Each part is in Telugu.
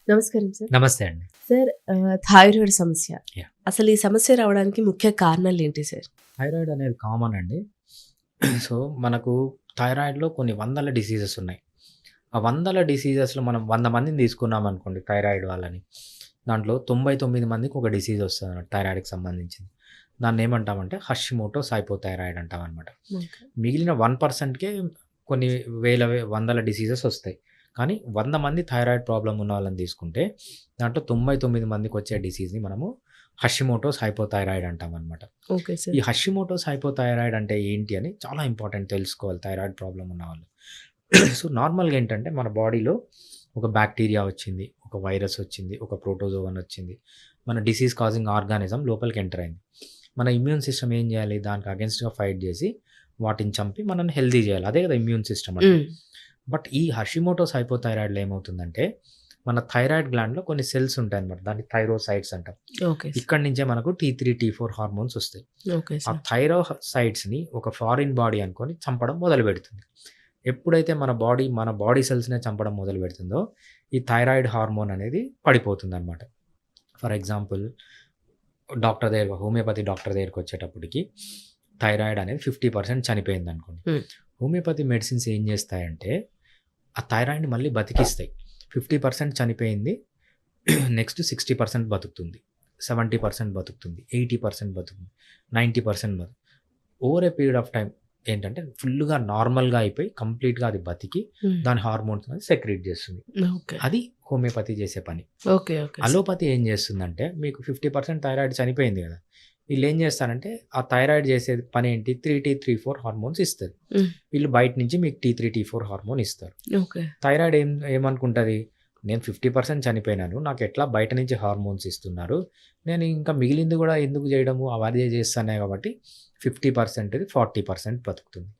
నమస్కారం సార్. నమస్తే అండి. సార్ థైరాయిడ్ సమస్య. యాహ్! అసలు ఈ సమస్య రావడానికి ముఖ్య కారణాలేంటి సార్? థైరాయిడ్ అనేది కామన్ అండి. సో, మనకు థైరాయిడ్‌లో కొన్ని వందల డిసీజెస్ ఉన్నాయి. ఆ వందల డిసీజెస్‌లో మనం 100 మందిని తీసుకున్నామనుకోండి థైరాయిడ్ వాళ్ళని. దాంట్లో 99 మందికి ఒక డిసీజ్ వస్తదన్నమాట థైరాయిడ్‌కి సంబంధించింది. దాన్నేమంటామంటే హషిమోటోస్ హైపోథైరాయిడ్ అంటామనమాట. ఓకే. మిగిలిన 1%కే కొన్ని వేల వందల డిసీజెస్ వస్తాయి. కానీ 100 మంది థైరాయిడ్ ప్రాబ్లమ్ ఉన్న వాళ్ళని తీసుకుంటే దాంట్లో 99 మందికొచ్చే డిసీజ్‌ని మనము హషిమోటోస్ హైపోథైరాయిడ్ అంటామనమాట. ఓకే ఈ సార్. హషిమోటోస్ హైపోథైరాయిడ్ అంటే ఏంటి అని చాలా ఇంపార్టెంట్ తెలుసుకోవాలి థైరాయిడ్ ప్రాబ్లమ్ ఉన్నవాళ్ళు. సో, నార్మల్‌గా ఏంటంటే మన బాడీలో ఒక బ్యాక్టీరియా వచ్చింది, ఒక వైరస్ వచ్చింది, ఒక ప్రోటోజోవన్ వచ్చింది. మన డిసీజ్ కాజింగ్ ఆర్గానిజం లోపలికి ఎంటర్ అయింది. మన ఇమ్యూన్ సిస్టమ్ ఏం చేయాలి? దానికి అగెన్స్ట్‌గా ఫైట్ చేసి వాటిని చంపి మనల్ని హెల్తీ చేయాలి. అదే కదా ఇమ్యూన్ సిస్టమ్ అంటే. హ్మ్. బట్ ఈ హషిమోటోస్ హైపోథైరాయిడ్‌లో ఏమవుతుందంటే మన థైరాయిడ్ గ్లాండ్‌లో కొన్ని సెల్స్ ఉంటాయన్నమాట. దాన్ని థైరోసైట్స్ అంటాం. Okay sir. ఇక్కడి నుంచే మనకు T3, T4 హార్మోన్స్ వస్తాయి. ఓకే ఆ సార్. థైరోసైట్స్‌ని ఒక ఫారిన్ బాడీ అనుకోని చంపడం మొదలుపెడుతుంది. ఎప్పుడైతే మన బాడీ సెల్స్‌నే చంపడం మొదలుపెడుతుందో, ఈ థైరాయిడ్ హార్మోన్ అనేది పడిపోతుందనమాట. ఫర్ ఎగ్జాంపుల్ హోమియోపతి డాక్టర్ దగ్గరికొచ్చేటప్పటికి థైరాయిడ్ అనేది 50% చనిపోయిందనుకోండి. హ్మ్. హోమియోపతి మెడిసిన్స్ ఏం చేస్తాయంటే, ఆ థైరాయిడ్‌ని మళ్ళీ బతికిస్తాయి. 50% చనిపోయింది. నెక్స్ట్ 60% బతుకుతుంది. 70% బతుకుతుంది. 80% బతుకుతుంది. 90% over a period of time ఏంటంటే ఫుల్‌గా నార్మల్‌గా అయిపోయి కంప్లీట్‌గా అది బతికి హ్మ్. దాని హార్మోన్స్ అనేది సెక్రీట్ చేస్తుంది. ఓకే. అది హోమియోపతి చేసే పని. ఓకే. Okay sir. అలోపతి ఏం చేస్తుందంటే మీకు 50% థైరాయిడ్ చనిపోయింది కదా! వీళ్ళేం చేస్తారంటే ఆ థైరాయిడ్ చేసే పనేంటి 3T, 3,4 హార్మోన్స్ ఇస్తది. హ్మ్. వీళ్ళు బయట నుంచి మీకు T3, T4 హార్మోన్ ఇస్తారు. ఓకే. థైరాయిడ్ ఏమనుకుంటది? నేను 50% చనిపోయినాను. నాకెట్లా బయట నుంచి హార్మోన్స్ ఇస్తున్నారు. నేను ఇంకా మిగిలింది గూడా ఎందుకు జేయడము? అవదే చేస్తానే కాబట్టి 50%ది 40% బతుకుతుంది.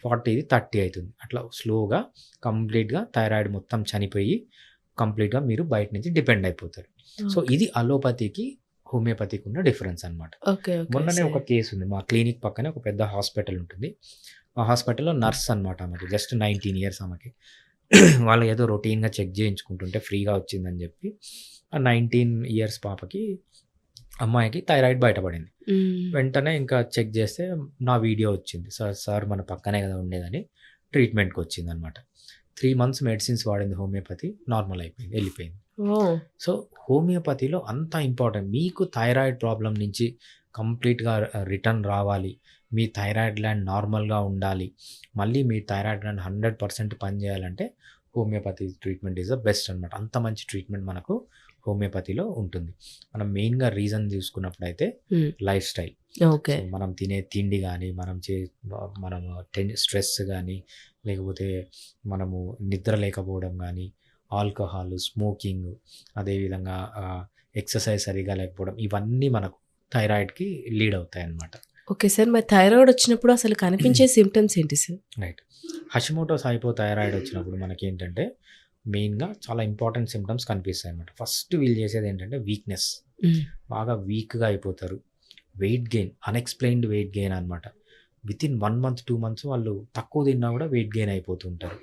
40ది 30 అయితుంది. అట్లా స్లోగా కంప్లీట్‌గా థైరాయిడ్ మొత్తం చనిపోయి కంప్లీట్‌గా మీరు బయట నుంచి డిపెండ్ అయిపోతారు. So, okay. ఇది అలోపతికి, హోమియోపతికి ఉన్న డిఫరెన్స్ అన్నమాట. ఓకే. ఓకే మొన్ననే సార్. ఒక కేస్ ఉంది. మా క్లినిక్ పక్కనే ఒక పెద్ద హాస్పిటల్ ఉంటుంది. ఆ హాస్పిటల్‌లో నర్స్ అన్నమాట ఆమెకి. జస్ట్ 19 ఇయర్స్ ఆమెకి. వాళ్ళు ఏదో రొటీన్‌గా చెక్ చేయించుకుంటుంటే ఫ్రీగా వచ్చిందని చెప్పి ఆ 19 ఇయర్స్ అమ్మాయికి థైరాయిడ్ బయటపడింది. హ్మ్. వెంటనే ఇంకా చెక్ చేస్తే నా వీడియో వచ్చింది. సార్ మన పక్కనే కదా ఉండేదని ట్రీట్మెంట్‌కొచ్చిందనమాట. 3 మంత్స్ మెడిసిన్స్ వాడింది హోమియోపతి. నార్మల్ అయిపోయింది. ఎళ్ళిపోయింది. ఓహ్! సో, హోమియోపతిలో అంత ఇంపార్టెంట్. మీకు థైరాయిడ్ ప్రాబ్లమ్ నుంచి కంప్లీట్‌గా రిటర్న్ రావాలి. మీ థైరాయిడ్ గ్లాండ్ నార్మల్‌గా ఉండాలి. మళ్ళీ మీ థైరాయిడ్ గ్లాండ్ 100% పనిచేయాలంటే homeopathy treatment is the best అనమాట. అంత మంచి ట్రీట్మెంట్ మనకు హోమియోపతిలో ఉంటుంది. మనం మెయిన్‌గా రీజన్ చూసుకున్నప్పుడైతే హ్మ్. Life style. ఓకే. సో, మనం తినే తిండి గానీ, మనము స్ట్రెస్ గానీ, లేకపోతే మనము నిద్ర లేకపోవడం గానీ, ఆల్కహాలు, స్మోకింగు, అదేవిధంగా ఎక్సర్సైజ్ సరిగ్గా లేకపోవడం ఇవన్నీ మనకు థైరాయిడ్‌కి లీడ్ అవుతాయన్నమాట. Okay sir. మరి థైరాయిడ్ వచ్చినప్పుడు అసలు కనిపించే సింప్టమ్స్ ఏంటి సార్? రైట్. హషిమోటోస్ హైపోథైరాయిడ్ వచ్చినప్పుడు మనకేంటంటే మెయిన్‌గా చాలా ఇంపార్టెంట్ సింప్టమ్స్ కనిపిస్తాయన్నమాట. ఫస్ట్ వీళ్ళు చేసేదేంటంటే వీక్‌నెస్. హ్మ్. బాగా వీక్‌గా అయిపోతారు. Weight gain, unexplained weight gain అనమాట. వితిన్ 1 మంత్, 2 మంత్స్ వాళ్ళు తక్కువ తిన్నా కూడా వెయిట్ గెయిన్ అయిపోతూ ఉంటారు.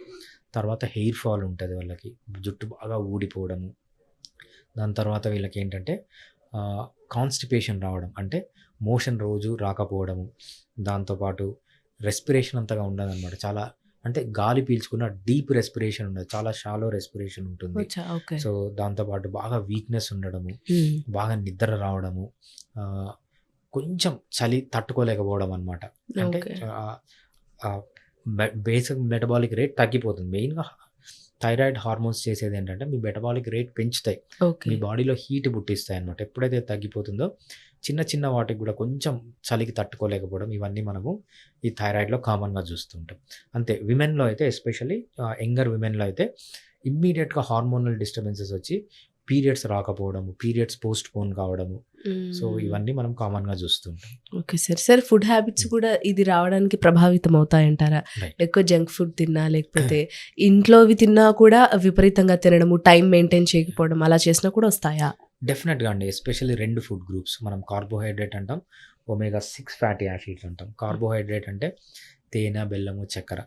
తర్వాత హెయిర్ ఫాల్ ఉంటది వాళ్ళకి. జుట్టు బాగా ఊడిపోవడము. దాని తర్వాత వీళ్ళకేంటంటే కాన్‌స్టిపేషన్ రావడం. అంటే మోషన్ రోజు రాకపోవడము. దాంతో పాటు రెస్పిరేషన్ అంతగా ఉండదనమాట. చాలా అంటే గాలి పీల్చుకున్న డీప్ రెస్పిరేషన్ ఉండదు. చాలా షాలో రెస్పిరేషన్ ఉంటుంది. ఓకే. సో, దాంతో పాటు బాగా వీక్‌నెస్ ఉండడము. హ్మ్. బాగా నిద్ర రావడము. ఆహ్, కొంచెం చలి తట్టుకోలేకపోవడం అనమాట. అంటే ఓకే. ఆహ్, ఆహ్, బేసిక్ మెటబాలిక్ రేట్ తగ్గిపోతుంది. మెయిన్‌గా థైరాయిడ్ హార్మోన్స్ చేసేదేంటంటే మీ మెటబాలిక్ రేట్ పెంచుతాయి. ఓకే. మీ బాడీలో హీట్ పుట్టిస్తాయన్నమాట. ఎప్పుడైతే తగ్గిపోతుందో చిన్న చిన్న వాటికి కూడా కొంచెం చలికి తట్టుకోలేకపోవడం ఇవన్నీ మనము ఈ థైరాయిడ్‌లో కామన్‌గా చూస్తుంటాం. అంతే విమెన్‌లో అయితే ఎస్పెషల్లీ యంగర్ విమెన్‌లో అయితే ఇమ్మీడియేట్‌గా హార్మోనల్ డిస్టర్బెన్సెస్ వచ్చి పీరియడ్స్ రాకపోవడము, పీరియడ్స్ పోస్ట్‌పోన్ కావడము. సో, హ్మ్. ఇవన్నీ మనం కామన్‌గా చూస్తుంటాం. Okay sir. Sir food habits హ్మ్. కూడా ఇది రావడానికి ప్రభావితం అవుతాయంటారా? రైట్. ఎక్కువ జంక్ ఫుడ్ తిన్నా, లేకపోతే ఇంట్లోవి తిన్నా కూడా విపరీతంగా తినడము, టైం మెయింటైన్ చేయకపోవడం అలా చేసినా కూడా వస్తాయా? డెఫినెట్‌గా అండి. Especially 2 food groups. మనం కార్బోహైడ్రేట్ అంటాం. ఒమేగా 6 ఫ్యాటీ యాసిడ్స్ అంటాం. కార్బోహైడ్రేట్ అంటే తేనె, బెల్లము, చక్కెర.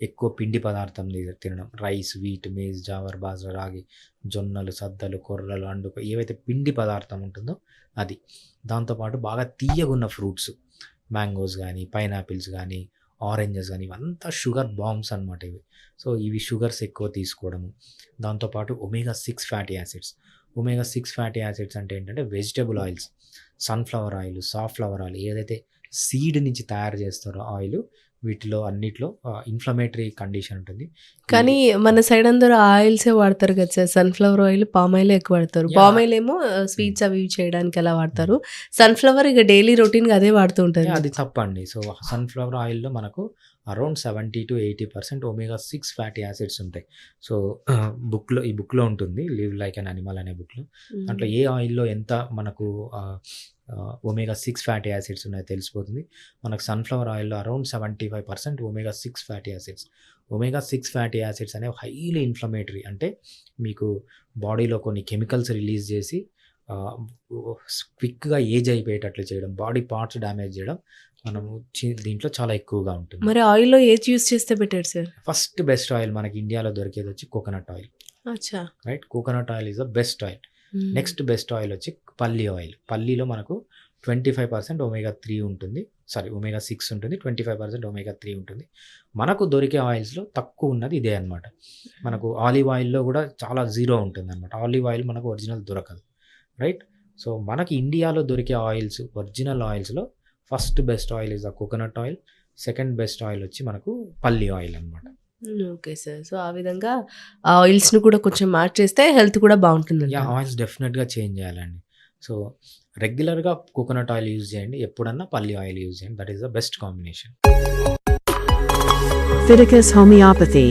ఎక్కువ పిండి పదార్థం తినడం, rice, wheat, maize, jowar, bajra, రాగి, జొన్నలు, సద్దలు, కొర్రలు, అండుక ఏవైతే పిండి పదార్థం ఉంటుందో అది. దాంతోపాటు బాగా తీయగున్న ఫ్రూట్స్, మ్యాంగోస్ కానీ, పైనాపిల్స్ కానీ, ఆరెంజెస్ కానీ, ఇవంతా షుగర్ బాంబ్స్ అనమాట ఇవి. సో ఇవి షుగర్స్ ఎక్కువ తీసుకోవడము. దాంతోపాటు ఒమేగా-6 fatty acids. Omega fatty acids అంటే ఏంటంటే vegetable oils, sunflower oil, safflower oil ఏదైతే సీడ్ నుంచి తయారు చేస్తారో ఆయిల్, వీటిలో అన్నిట్లో ఇన్‌ఫ్లమేటరీ కండిషన్ ఉంటుంది. కానీ మన సైడ్ అందరూ ఆయిల్సే వాడతారు కదా సార్. సన్‌ఫ్లవర్ ఆయిల్, పామ్ ఆయిలే ఎక్కువ వాడతారు. యాహ్! పామ్ ఆయిల్ ఏమో స్వీట్స్ అవి ఇవి చేయడానికి అలా వాడతారు. సన్‌ఫ్లవర్ ఇక డైలీ రొటీన్‌గా అదే వాడుతూ ఉంటారు. అది తప్పండి. సో సన్‌ఫ్లవర్ ఆయిల్‌లో మనకు అరౌండ్ 70-80% ఒమేగా-6 ఫ్యాటీ యాసిడ్స్ ఉంటాయి. సో ఈ బుక్‌లో ఉంటుంది 'లివ్ లైక్ ఎన్ యానిమల్' అనే బుక్‌లో. దాంట్లో ఏ ఆయిల్‌లో ఎంత మనకు ఒమేగా-6 ఫ్యాటీ యాసిడ్స్ ఉన్నాయో తెలిసిపోతుంది. మనకు సన్‌ఫ్లవర్ ఆయిల్‌లో around 75% omega fatty acids. Omega fatty acids అనేవి హైలీ ఇన్‌ఫ్లమేటరీ. అంటే మీకు బాడీలో కొన్ని కెమికల్స్ రిలీజ్ చేసి క్విక్‌గా ఏజ్ అయిపోయేటట్లు చేయడం, బాడీ పార్ట్స్ డ్యామేజ్ చేయడం మనము దీంట్లో చాలా ఎక్కువగా ఉంటుంది. మరి ఆయిల్‌లో ఏది యూజ్ చేస్తే better sir? First best oil మనకి ఇండియాలో దొరికేది వచ్చి కోకోనట్ ఆయిల్. అచ్చా! Right, coconut oil is the best oil. Next best oil వచ్చి పల్లి ఆయిల్. పల్లిలో మనకు 25% ఒమేగా-3 ఉంటుంది. ఒమేగా-6 ఉంటుంది. 25% ఒమేగా-3 ఉంటుంది. మనకు దొరికే ఆయిల్స్‌లో తక్కువ ఉన్నది ఇదే అనమాట. మనకు ఆలివ్ ఆయిల్‌లో కూడా చాలా జీరో ఉంటుందన్నమాట. ఆలివ్ ఆయిల్ మనకు ఒరిజినల్ దొరకదు. రైట్. సో మనకి ఇండియాలో దొరికే ఆయిల్స్, ఒరిజినల్ ఆయిల్స్‌లో first best oil is the coconut oil. Second best oil వచ్చి మనకు పల్లి ఆయిల్ అనమాట. Okay sir. సో ఆ విధంగా ఆ ఆయిల్స్‌ని కూడా కొంచెం మార్చేస్తే హెల్త్ కూడా బావుంటుందంటారు. ఆయిల్స్ డెఫినెట్‌గా చేంజ్ చేయాలండి. సో రెగ్యులర్‌గా కోకోనట్ ఆయిల్ యూజ్ చేయండి. ఎప్పుడన్నా పల్లి ఆయిల్ యూజ్ చేయండి. That is the best combination. Fiticus Homeopathy